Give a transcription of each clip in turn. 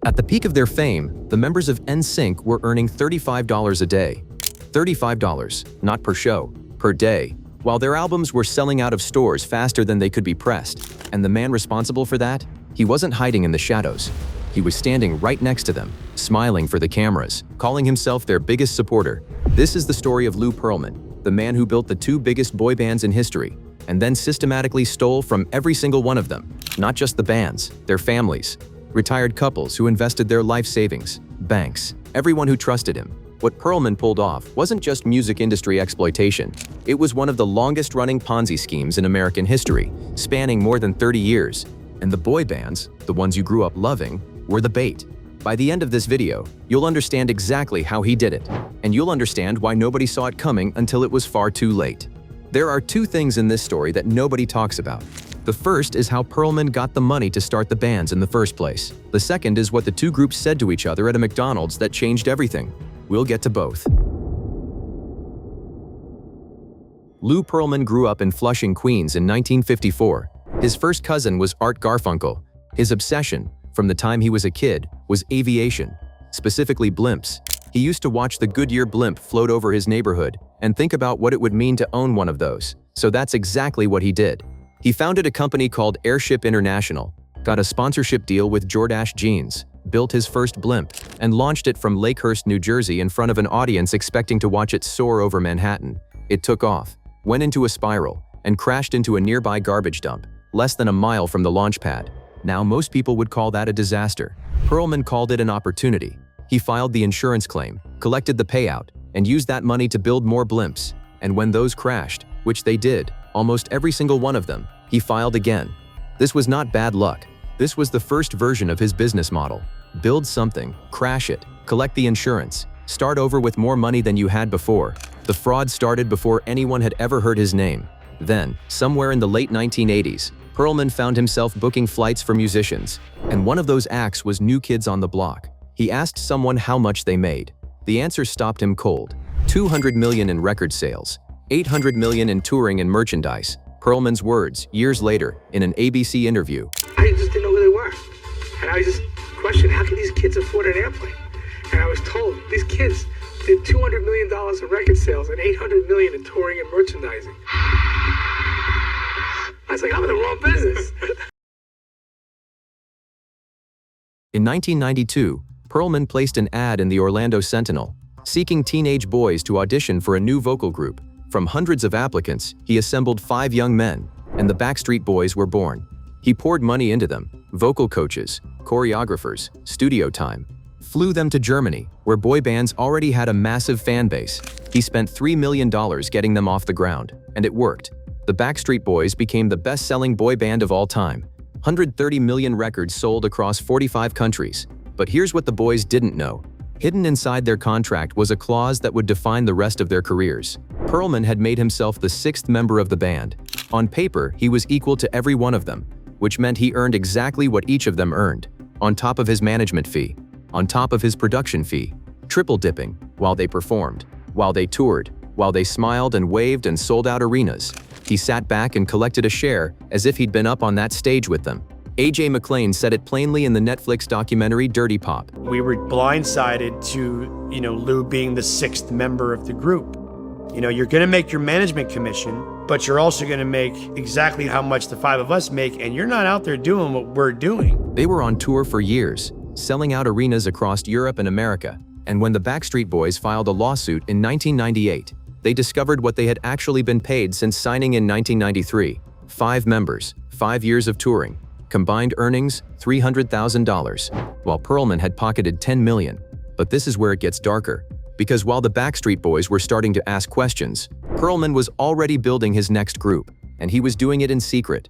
At the peak of their fame, the members of NSYNC were earning $35 a day. $35, not per show, per day, while their albums were selling out of stores faster than they could be pressed. And the man responsible for that? He wasn't hiding in the shadows. He was standing right next to them, smiling for the cameras, calling himself their biggest supporter. This is the story of Lou Pearlman, the man who built the two biggest boy bands in history, and then systematically stole from every single one of them. Not just the bands, their families, retired couples who invested their life savings, banks, everyone who trusted him. What Pearlman pulled off wasn't just music industry exploitation. It was one of the longest-running Ponzi schemes in American history, spanning more than 30 years. And the boy bands, the ones you grew up loving, were the bait. By the end of this video, you'll understand exactly how he did it, and you'll understand why nobody saw it coming until it was far too late. There are two things in this story that nobody talks about. The first is how Pearlman got the money to start the bands in the first place. The second is what the two groups said to each other at a McDonald's that changed everything. We'll get to both. Lou Pearlman grew up in Flushing, Queens in 1954. His first cousin was Art Garfunkel. His obsession, from the time he was a kid, was aviation, specifically blimps. He used to watch the Goodyear blimp float over his neighborhood and think about what it would mean to own one of those. So that's exactly what he did. He founded a company called Airship International, got a sponsorship deal with Jordache Jeans, built his first blimp, and launched it from Lakehurst, New Jersey in front of an audience expecting to watch it soar over Manhattan. It took off, went into a spiral, and crashed into a nearby garbage dump, less than a mile from the launch pad. Now most people would call that a disaster. Pearlman called it an opportunity. He filed the insurance claim, collected the payout, and used that money to build more blimps. And when those crashed, which they did, almost every single one of them, he filed again. This was not bad luck. This was the first version of his business model. Build something, crash it, collect the insurance, start over with more money than you had before. The fraud started before anyone had ever heard his name. Then, somewhere in the late 1980s, Pearlman found himself booking flights for musicians, and one of those acts was New Kids on the Block. He asked someone how much they made. The answer stopped him cold. $200 million in record sales, $800 million in touring and merchandise. Pearlman's words, years later, in an ABC interview. I just didn't know who they were. And I just questioned, how can these kids afford an airplane? And I was told, these kids did $200 million in record sales and $800 million in touring and merchandising. I was like, I'm in the wrong business. In 1992, Pearlman placed an ad in the Orlando Sentinel, seeking teenage boys to audition for a new vocal group. From hundreds of applicants, he assembled 5 young men, and the Backstreet Boys were born. He poured money into them, vocal coaches, choreographers, studio time, flew them to Germany, where boy bands already had a massive fan base. He spent $3 million getting them off the ground, and it worked. The Backstreet Boys became the best-selling boy band of all time. 130 million records sold across 45 countries. But here's what the boys didn't know. Hidden inside their contract was a clause that would define the rest of their careers. Pearlman had made himself the 6th member of the band. On paper, he was equal to every one of them, which meant he earned exactly what each of them earned, on top of his management fee, on top of his production fee, triple dipping, while they performed, while they toured, while they smiled and waved and sold out arenas. He sat back and collected a share as if he'd been up on that stage with them. A.J. McClain said it plainly in the Netflix documentary Dirty Pop. We were blindsided to, Lou being the 6th member of the group. You're gonna make your management commission, but you're also gonna make exactly how much the 5 of us make, and you're not out there doing what we're doing. They were on tour for years, selling out arenas across Europe and America. And when the Backstreet Boys filed a lawsuit in 1998, they discovered what they had actually been paid since signing in 1993. 5 members, 5 years of touring. Combined earnings, $300,000, while Pearlman had pocketed $10 million. But this is where it gets darker, because while the Backstreet Boys were starting to ask questions, Pearlman was already building his next group, and he was doing it in secret.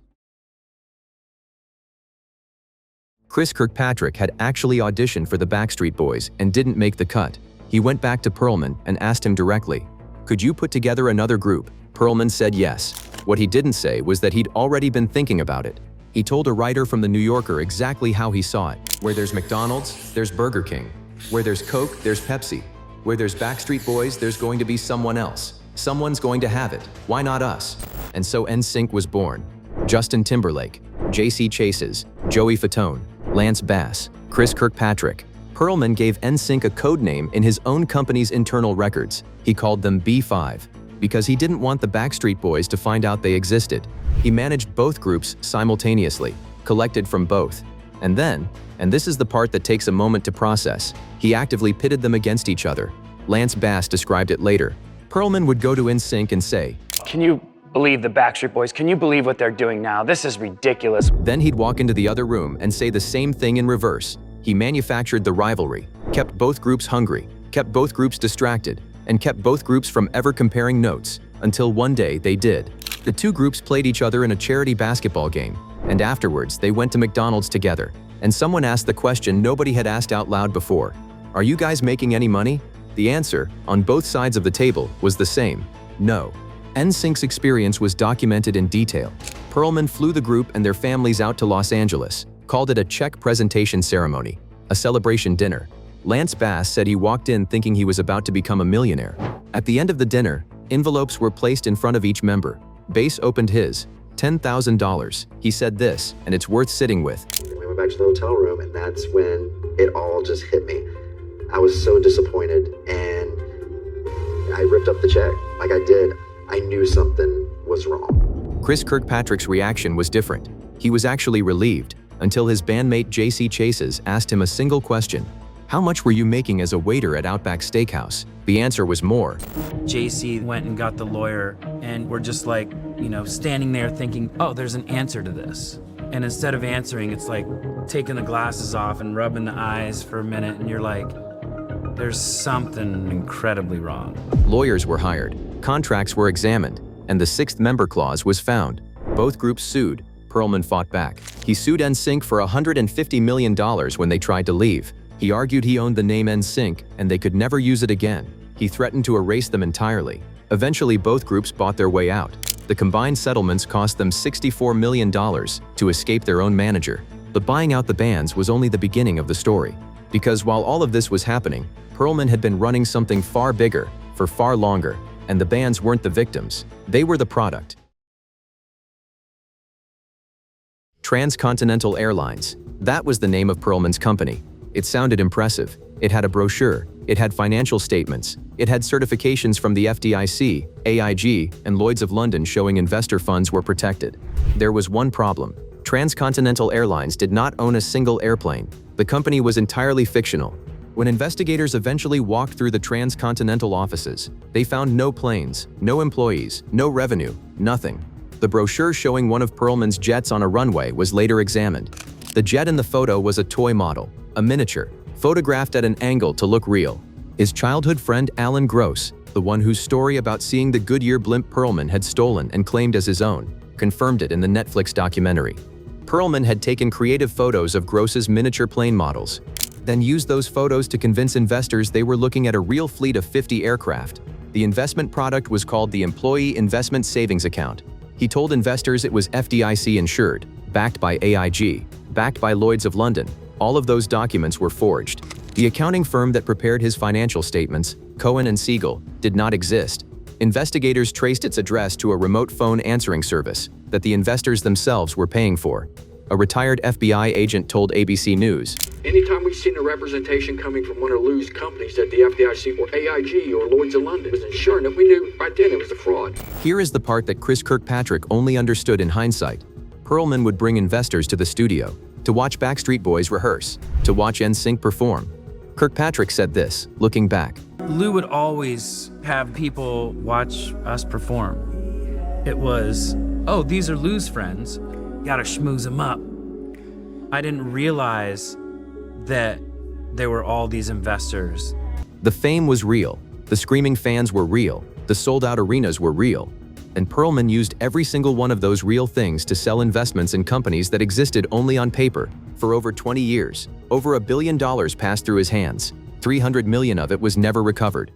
Chris Kirkpatrick had actually auditioned for the Backstreet Boys and didn't make the cut. He went back to Pearlman and asked him directly, "Could you put together another group?" Pearlman said yes. What he didn't say was that he'd already been thinking about it. He told a writer from The New Yorker exactly how he saw it. Where there's McDonald's, there's Burger King. Where there's Coke, there's Pepsi. Where there's Backstreet Boys, there's going to be someone else. Someone's going to have it. Why not us? And so NSYNC was born. Justin Timberlake, J.C. Chases, Joey Fatone, Lance Bass, Chris Kirkpatrick. Pearlman gave NSYNC a code name in his own company's internal records. He called them B5 because he didn't want the Backstreet Boys to find out they existed. He managed both groups simultaneously, collected from both. And then, and this is the part that takes a moment to process, he actively pitted them against each other. Lance Bass described it later. Pearlman would go to NSYNC and say, "Can you believe the Backstreet Boys? Can you believe what they're doing now? This is ridiculous." Then he'd walk into the other room and say the same thing in reverse. He manufactured the rivalry, kept both groups hungry, kept both groups distracted, and kept both groups from ever comparing notes, until one day they did. The two groups played each other in a charity basketball game, and afterwards they went to McDonald's together, and someone asked the question nobody had asked out loud before. "Are you guys making any money?" The answer, on both sides of the table, was the same: no. NSYNC's experience was documented in detail. Pearlman flew the group and their families out to Los Angeles, called it a check presentation ceremony, a celebration dinner. Lance Bass said he walked in thinking he was about to become a millionaire. At the end of the dinner, envelopes were placed in front of each member. Bass opened his, $10,000. He said this, and it's worth sitting with. We went back to the hotel room, and that's when it all just hit me. I was so disappointed, and I ripped up the check. Like I did, I knew something was wrong. Chris Kirkpatrick's reaction was different. He was actually relieved, until his bandmate J.C. Chases asked him a single question. "How much were you making as a waiter at Outback Steakhouse?" The answer was more. JC went and got the lawyer, and we're just like, standing there thinking, oh, there's an answer to this. And instead of answering, it's like taking the glasses off and rubbing the eyes for a minute, and you're like, there's something incredibly wrong. Lawyers were hired, contracts were examined, and the sixth member clause was found. Both groups sued. Pearlman fought back. He sued NSYNC for $150 million when they tried to leave. He argued he owned the name NSYNC and they could never use it again. He threatened to erase them entirely. Eventually, both groups bought their way out. The combined settlements cost them $64 million to escape their own manager. But buying out the bands was only the beginning of the story. Because while all of this was happening, Pearlman had been running something far bigger, for far longer, and the bands weren't the victims. They were the product. Transcontinental Airlines. That was the name of Pearlman's company. It sounded impressive. It had a brochure. It had financial statements. It had certifications from the FDIC, AIG, and Lloyd's of London showing investor funds were protected. There was one problem. Transcontinental Airlines did not own a single airplane. The company was entirely fictional. When investigators eventually walked through the Transcontinental offices, they found no planes, no employees, no revenue, nothing. The brochure showing one of Pearlman's jets on a runway was later examined. The jet in the photo was a toy model, a miniature, photographed at an angle to look real. His childhood friend Alan Gross, the one whose story about seeing the Goodyear blimp Pearlman had stolen and claimed as his own, confirmed it in the Netflix documentary. Pearlman had taken creative photos of Gross's miniature plane models, then used those photos to convince investors they were looking at a real fleet of 50 aircraft. The investment product was called the Employee Investment Savings Account. He told investors it was FDIC insured, backed by AIG, backed by Lloyd's of London. All of those documents were forged. The accounting firm that prepared his financial statements, Cohen & Siegel, did not exist. Investigators traced its address to a remote phone answering service that the investors themselves were paying for. A retired FBI agent told ABC News, "Anytime we've seen a representation coming from one of Lou's companies that the FDIC or AIG or Lloyd's of London was insuring it, we knew right then it was a fraud." Here is the part that Chris Kirkpatrick only understood in hindsight. Pearlman would bring investors to the studio to watch Backstreet Boys rehearse, to watch NSYNC perform. Kirkpatrick said this, looking back. Lou would always have people watch us perform. It was, oh, these are Lou's friends. Gotta schmooze them up. I didn't realize that there were all these investors. The fame was real. The screaming fans were real. The sold-out arenas were real. And Pearlman used every single one of those real things to sell investments in companies that existed only on paper. For over 20 years, over $1 billion passed through his hands. 300 million of it was never recovered.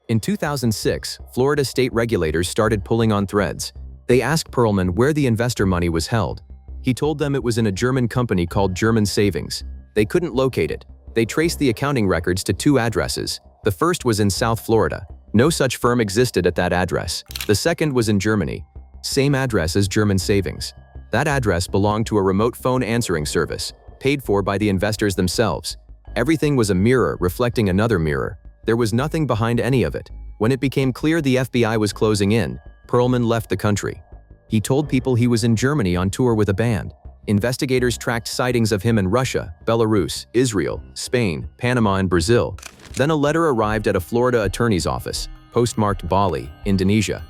In 2006, Florida state regulators started pulling on threads. They asked Pearlman where the investor money was held. He told them it was in a German company called German Savings. They couldn't locate it. They traced the accounting records to 2 addresses. The first was in South Florida. No such firm existed at that address. The second was in Germany. Same address as German Savings. That address belonged to a remote phone answering service, paid for by the investors themselves. Everything was a mirror reflecting another mirror. There was nothing behind any of it. When it became clear the FBI was closing in, Pearlman left the country. He told people he was in Germany on tour with a band. Investigators tracked sightings of him in Russia, Belarus, Israel, Spain, Panama, and Brazil. Then a letter arrived at a Florida attorney's office, postmarked Bali, Indonesia.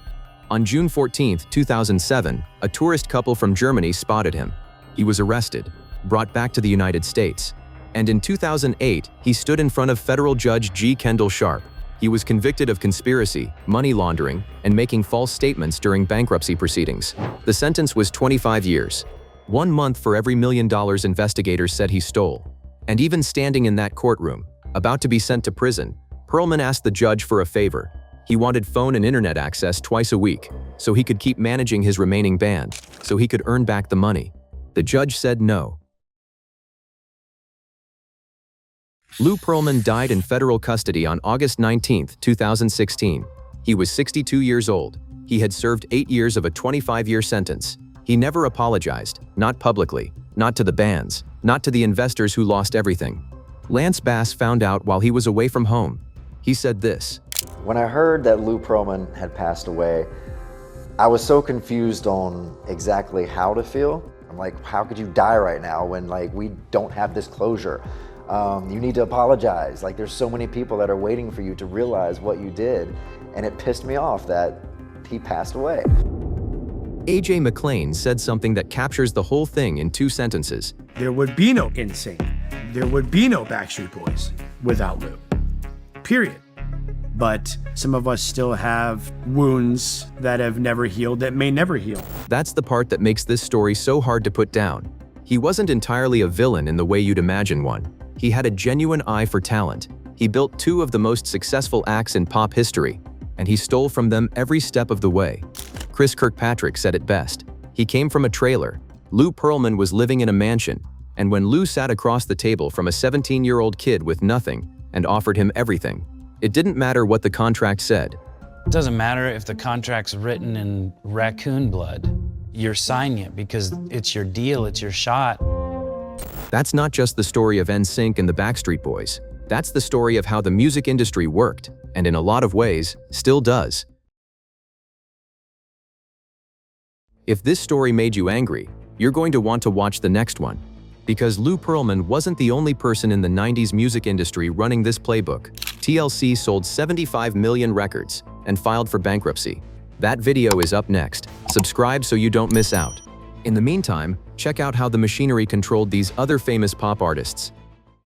On June 14, 2007, a tourist couple from Germany spotted him. He was arrested, brought back to the United States. And in 2008, he stood in front of federal judge G. Kendall Sharp. He was convicted of conspiracy, money laundering, and making false statements during bankruptcy proceedings. The sentence was 25 years. 1 month for every $1 million investigators said he stole. And even standing in that courtroom, about to be sent to prison, Pearlman asked the judge for a favor. He wanted phone and internet access twice a week, so he could keep managing his remaining band, so he could earn back the money. The judge said no. Lou Pearlman died in federal custody on August 19, 2016. He was 62 years old. He had served 8 years of a 25-year sentence. He never apologized, not publicly, not to the bands, not to the investors who lost everything. Lance Bass found out while he was away from home. He said this. When I heard that Lou Pearlman had passed away, I was so confused on exactly how to feel. I'm like, how could you die right now when we don't have this closure? You need to apologize. There's so many people that are waiting for you to realize what you did. And it pissed me off that he passed away. A.J. McClain said something that captures the whole thing in 2 sentences. There would be no NSYNC. There would be no Backstreet Boys without Lou. Period. But some of us still have wounds that have never healed, that may never heal. That's the part that makes this story so hard to put down. He wasn't entirely a villain in the way you'd imagine one. He had a genuine eye for talent. He built 2 of the most successful acts in pop history, and he stole from them every step of the way. Chris Kirkpatrick said it best. He came from a trailer. Lou Pearlman was living in a mansion, and when Lou sat across the table from a 17-year-old kid with nothing and offered him everything, it didn't matter what the contract said. It doesn't matter if the contract's written in raccoon blood. You're signing it because it's your deal, it's your shot. That's not just the story of NSYNC and the Backstreet Boys. That's the story of how the music industry worked, and in a lot of ways, still does. If this story made you angry, you're going to want to watch the next one. Because Lou Pearlman wasn't the only person in the 90s music industry running this playbook. TLC sold 75 million records and filed for bankruptcy. That video is up next. Subscribe so you don't miss out. In the meantime, check out how the machinery controlled these other famous pop artists.